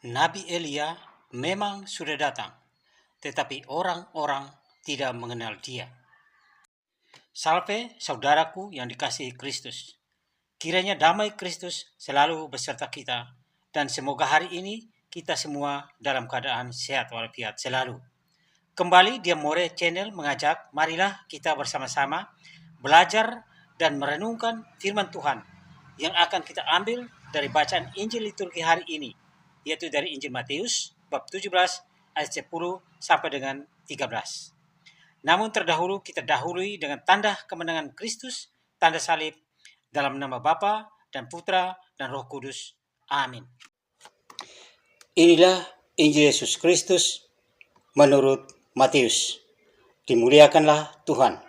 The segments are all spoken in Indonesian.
Nabi Elia memang sudah datang, tetapi orang-orang tidak mengenal dia. Salve saudaraku yang dikasihi Kristus. Kiranya damai Kristus selalu beserta kita, dan semoga hari ini kita semua dalam keadaan sehat walafiat selalu. Kembali Diamore Channel mengajak, marilah kita bersama-sama belajar dan merenungkan firman Tuhan yang akan kita ambil dari bacaan Injil liturgi hari ini, yaitu dari Injil Matius bab 17 ayat 10 sampai dengan 13. Namun terdahulu kita dahului dengan tanda kemenangan Kristus, tanda salib, dalam nama Bapa dan Putra dan Roh Kudus. Amin. Inilah Injil Yesus Kristus menurut Matius. Dimuliakanlah Tuhan.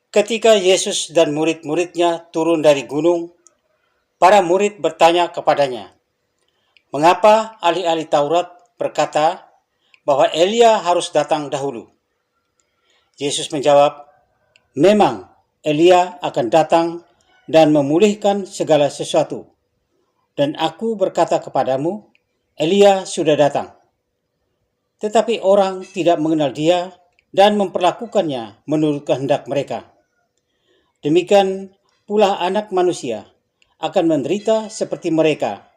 Ketika Yesus dan murid-muridnya turun dari gunung, para murid bertanya kepadanya, "Mengapa ahli-ahli Taurat berkata bahwa Elia harus datang dahulu?" Yesus menjawab, "Memang Elia akan datang dan memulihkan segala sesuatu. Dan aku berkata kepadamu, Elia sudah datang. Tetapi orang tidak mengenal dia dan memperlakukannya menurut kehendak mereka. Demikian pula Anak Manusia akan menderita seperti mereka."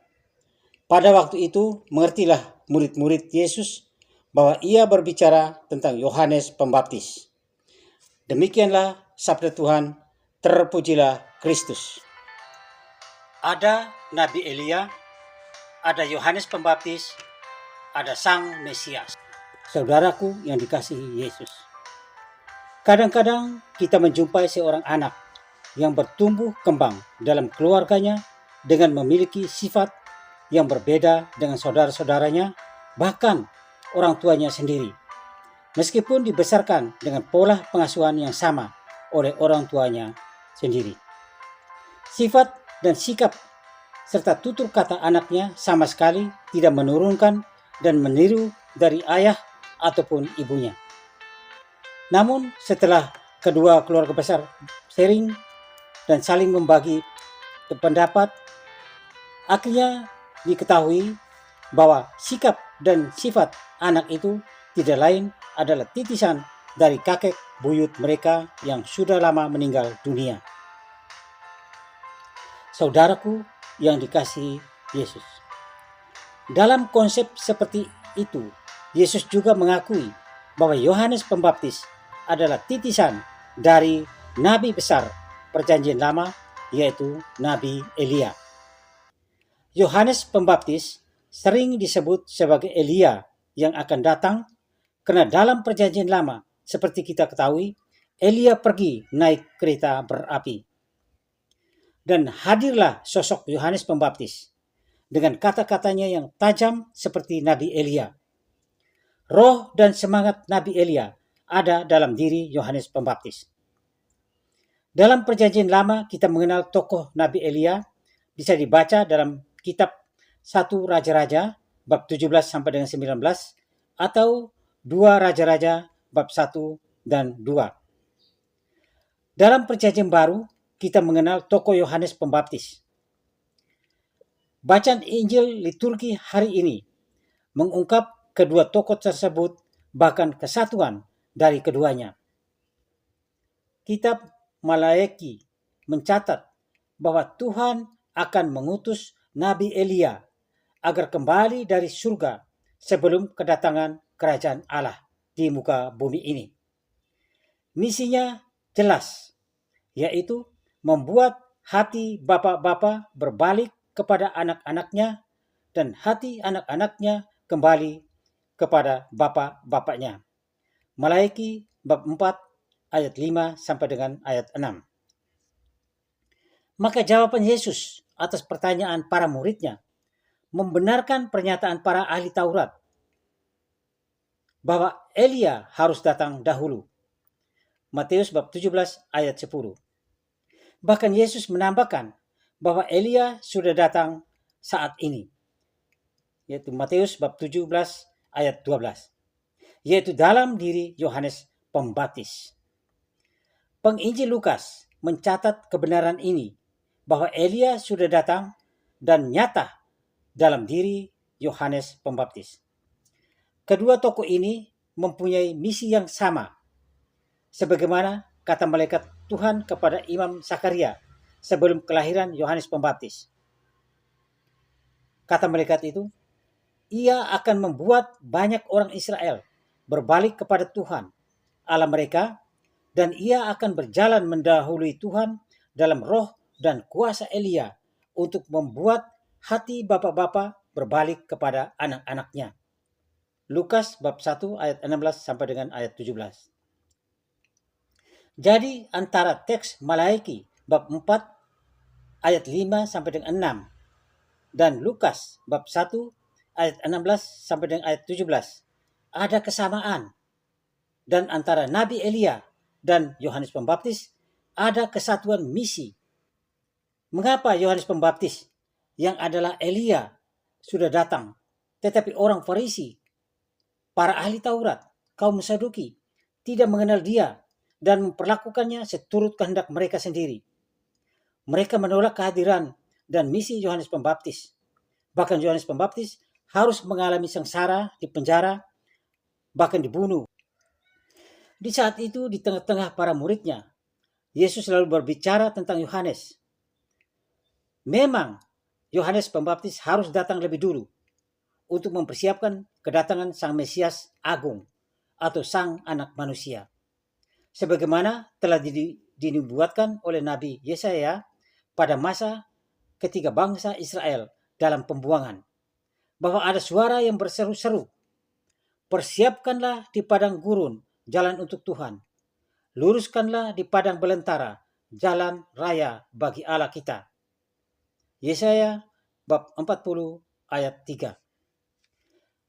Pada waktu itu mengertilah murid-murid Yesus bahwa ia berbicara tentang Yohanes Pembaptis. Demikianlah sabda Tuhan, terpujilah Kristus. Ada Nabi Elia, ada Yohanes Pembaptis, ada Sang Mesias. Saudaraku yang dikasihi Yesus. Kadang-kadang kita menjumpai seorang anak yang bertumbuh kembang dalam keluarganya dengan memiliki sifat yang berbeda dengan saudara-saudaranya, bahkan orang tuanya sendiri. Meskipun dibesarkan dengan pola pengasuhan yang sama oleh orang tuanya sendiri. Sifat dan sikap serta tutur kata anaknya sama sekali tidak menurunkan dan meniru dari ayah ataupun ibunya. Namun setelah kedua keluarga besar sharing dan saling membagi pendapat, akhirnya diketahui bahwa sikap dan sifat anak itu tidak lain adalah titisan dari kakek buyut mereka yang sudah lama meninggal dunia. Saudaraku yang dikasihi Yesus. Dalam konsep seperti itu, Yesus juga mengakui bahwa Yohanes Pembaptis adalah titisan dari nabi besar Perjanjian Lama, yaitu Nabi Elia. Yohanes Pembaptis sering disebut sebagai Elia yang akan datang karena dalam Perjanjian Lama, seperti kita ketahui, Elia pergi naik kereta berapi. Dan hadirlah sosok Yohanes Pembaptis dengan kata-katanya yang tajam seperti Nabi Elia. Roh dan semangat Nabi Elia ada dalam diri Yohanes Pembaptis. Dalam Perjanjian Lama kita mengenal tokoh Nabi Elia bisa dibaca dalam kitab 1 Raja-Raja bab 17 sampai dengan 19 atau 2 Raja-Raja bab 1 dan 2. Dalam Perjanjian Baru kita mengenal tokoh Yohanes Pembaptis. Bacaan Injil liturgi hari ini mengungkap kedua tokoh tersebut, bahkan kesatuan dari keduanya. Kitab Malaiki mencatat bahwa Tuhan akan mengutus Nabi Elia agar kembali dari surga sebelum kedatangan kerajaan Allah di muka bumi ini. Misinya jelas, yaitu membuat hati bapak-bapak berbalik kepada anak-anaknya dan hati anak-anaknya kembali kepada bapak-bapaknya. Malaiki bab 4 ayat 5 sampai dengan ayat 6. Maka jawaban Yesus atas pertanyaan para muridnya membenarkan pernyataan para ahli Taurat bahwa Elia harus datang dahulu. Matius bab 17 ayat 10. Bahkan Yesus menambahkan bahwa Elia sudah datang saat ini, yaitu Matius bab 17 ayat 12, yaitu dalam diri Yohanes Pembaptis. Penginjil Lukas mencatat kebenaran ini bahwa Elia sudah datang dan nyata dalam diri Yohanes Pembaptis. Kedua tokoh ini mempunyai misi yang sama, sebagaimana kata malaikat Tuhan kepada Imam Zakaria sebelum kelahiran Yohanes Pembaptis. Kata malaikat itu, ia akan membuat banyak orang Israel berbalik kepada Tuhan, Allah mereka, dan ia akan berjalan mendahului Tuhan dalam roh dan kuasa Elia untuk membuat hati bapak-bapak berbalik kepada anak-anaknya. Lukas bab 1 ayat 16 sampai dengan ayat 17. Jadi antara teks Malaiki bab 4 ayat 5 sampai dengan 6 dan Lukas bab 1 ayat 16 sampai dengan ayat 17 ada kesamaan, dan antara Nabi Elia dan Yohanes Pembaptis ada kesatuan misi. Mengapa Yohanes Pembaptis yang adalah Elia sudah datang, tetapi orang Farisi, para ahli Taurat, kaum Saduki tidak mengenal dia dan memperlakukannya seturut kehendak mereka sendiri? Mereka menolak kehadiran dan misi Yohanes Pembaptis. Bahkan Yohanes Pembaptis harus mengalami sengsara, di penjara, bahkan dibunuh. Di saat itu, di tengah-tengah para muridnya, Yesus selalu berbicara tentang Yohanes. Memang Yohanes Pembaptis harus datang lebih dulu untuk mempersiapkan kedatangan Sang Mesias Agung atau Sang Anak Manusia. Sebagaimana telah dinubuatkan oleh Nabi Yesaya pada masa ketika bangsa Israel dalam pembuangan, bahwa ada suara yang berseru-seru, persiapkanlah di padang gurun jalan untuk Tuhan, luruskanlah di padang belantara jalan raya bagi Allah kita. Yesaya bab 40 ayat 3.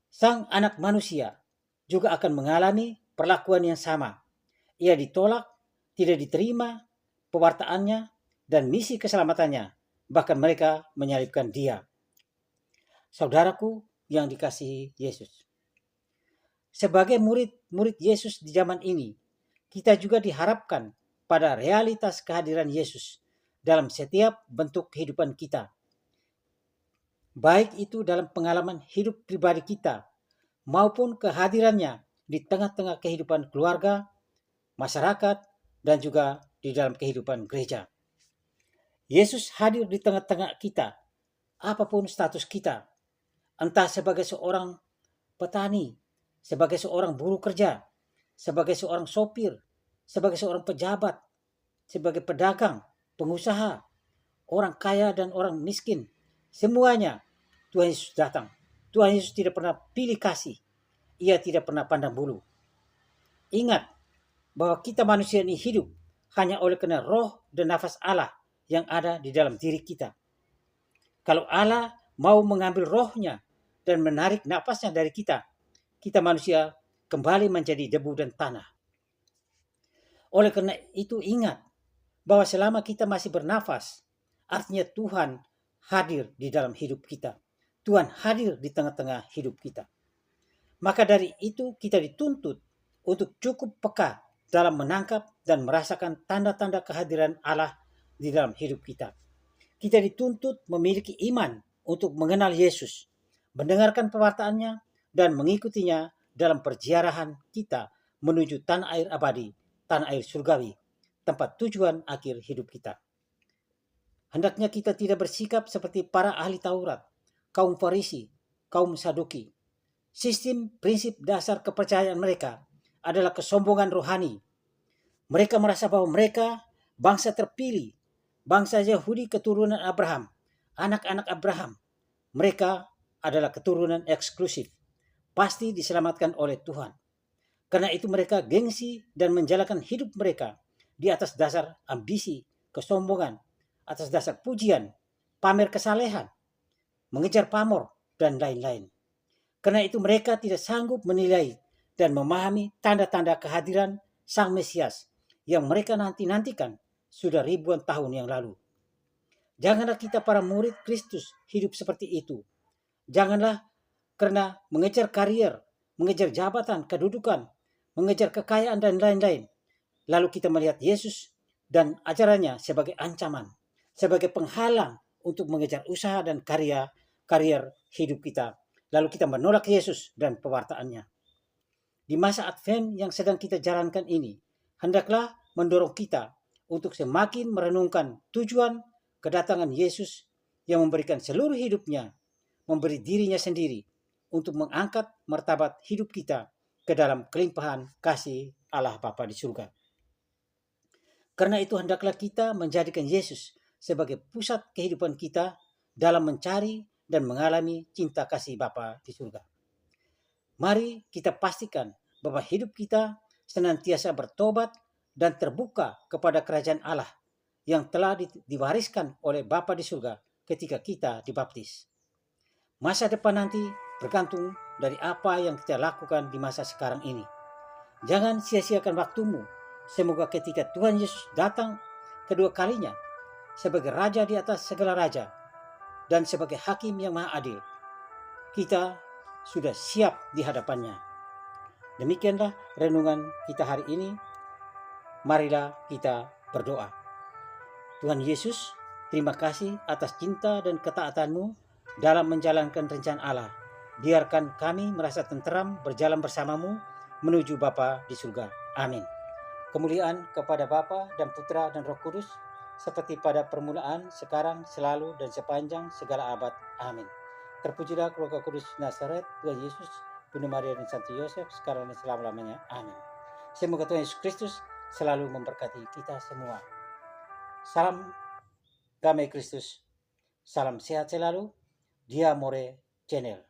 Sang Anak Manusia juga akan mengalami perlakuan yang sama. Ia ditolak, tidak diterima pewartaannya dan misi keselamatannya, bahkan mereka menyalibkan dia. Saudaraku yang dikasihi Yesus, sebagai murid-murid Yesus di zaman ini, kita juga diharapkan pada realitas kehadiran Yesus dalam setiap bentuk kehidupan kita. Baik itu dalam pengalaman hidup pribadi kita, maupun kehadirannya di tengah-tengah kehidupan keluarga, masyarakat, dan juga di dalam kehidupan gereja. Yesus hadir di tengah-tengah kita, apapun status kita, entah sebagai seorang petani, sebagai seorang buruh kerja, sebagai seorang sopir, sebagai seorang pejabat, sebagai pedagang, pengusaha, orang kaya dan orang miskin. Semuanya Tuhan Yesus datang. Tuhan Yesus tidak pernah pilih kasih. Ia tidak pernah pandang bulu. Ingat bahwa kita manusia ini hidup hanya oleh karena roh dan nafas Allah yang ada di dalam diri kita. Kalau Allah mau mengambil rohnya dan menarik nafasnya dari kita, kita manusia kembali menjadi debu dan tanah. Oleh karena itu ingat bahwa selama kita masih bernafas, artinya Tuhan hadir di dalam hidup kita. Tuhan hadir di tengah-tengah hidup kita. Maka dari itu kita dituntut untuk cukup peka dalam menangkap dan merasakan tanda-tanda kehadiran Allah di dalam hidup kita. Kita dituntut memiliki iman untuk mengenal Yesus, mendengarkan pewartaannya, dan mengikutinya dalam perjalanan kita menuju tanah air abadi, tanah air surgawi, tempat tujuan akhir hidup kita. Hendaknya kita tidak bersikap seperti para ahli Taurat, kaum Farisi, kaum Saduki. Sistem prinsip dasar kepercayaan mereka adalah kesombongan rohani. Mereka merasa bahwa mereka bangsa terpilih, bangsa Yahudi keturunan Abraham, anak-anak Abraham. Mereka adalah keturunan eksklusif, pasti diselamatkan oleh Tuhan. Karena itu mereka gengsi dan menjalankan hidup mereka di atas dasar ambisi, kesombongan, atas dasar pujian, pamer kesalehan, mengejar pamor, dan lain-lain. Karena itu mereka tidak sanggup menilai dan memahami tanda-tanda kehadiran Sang Mesias yang mereka nanti-nantikan sudah ribuan tahun yang lalu. Janganlah kita para murid Kristus hidup seperti itu. Janganlah karena mengejar karier, mengejar jabatan, kedudukan, mengejar kekayaan, dan lain-lain, lalu kita melihat Yesus dan ajarannya sebagai ancaman, sebagai penghalang untuk mengejar usaha dan karier hidup kita lalu kita menolak Yesus dan pewartaannya. Di masa Advent yang sedang kita jalankan ini, hendaklah mendorong kita untuk semakin merenungkan tujuan kedatangan Yesus yang memberikan seluruh hidupnya, memberi dirinya sendiri untuk mengangkat martabat hidup kita ke dalam kelimpahan kasih Allah Bapa di surga. Karena itu hendaklah kita menjadikan Yesus sebagai pusat kehidupan kita dalam mencari dan mengalami cinta kasih Bapa di surga. Mari kita pastikan bahwa hidup kita senantiasa bertobat dan terbuka kepada kerajaan Allah yang telah diwariskan oleh Bapa di surga ketika kita dibaptis. Masa depan nanti bergantung dari apa yang kita lakukan di masa sekarang ini. Jangan sia-siakan waktumu. Semoga ketika Tuhan Yesus datang kedua kalinya sebagai Raja di atas segala raja dan sebagai Hakim yang Maha Adil, kita sudah siap di hadapannya. Demikianlah renungan kita hari ini. Marilah kita berdoa. Tuhan Yesus, terima kasih atas cinta dan ketaatanmu dalam menjalankan rencana Allah. Biarkan kami merasa tenteram berjalan bersamamu menuju Bapa di surga. Amin. Kemuliaan kepada Bapa dan Putra dan Roh Kudus, seperti pada permulaan, sekarang, selalu, dan sepanjang segala abad. Amin. Terpujilah keluarga kudus Nazaret, Tuhan Yesus, Bunda Maria dan Santo Yosef, sekarang dan selama-lamanya. Amin. Semoga Tuhan Yesus Kristus selalu memberkati kita semua. Salam damai Kristus, salam sehat selalu, Dia More Channel.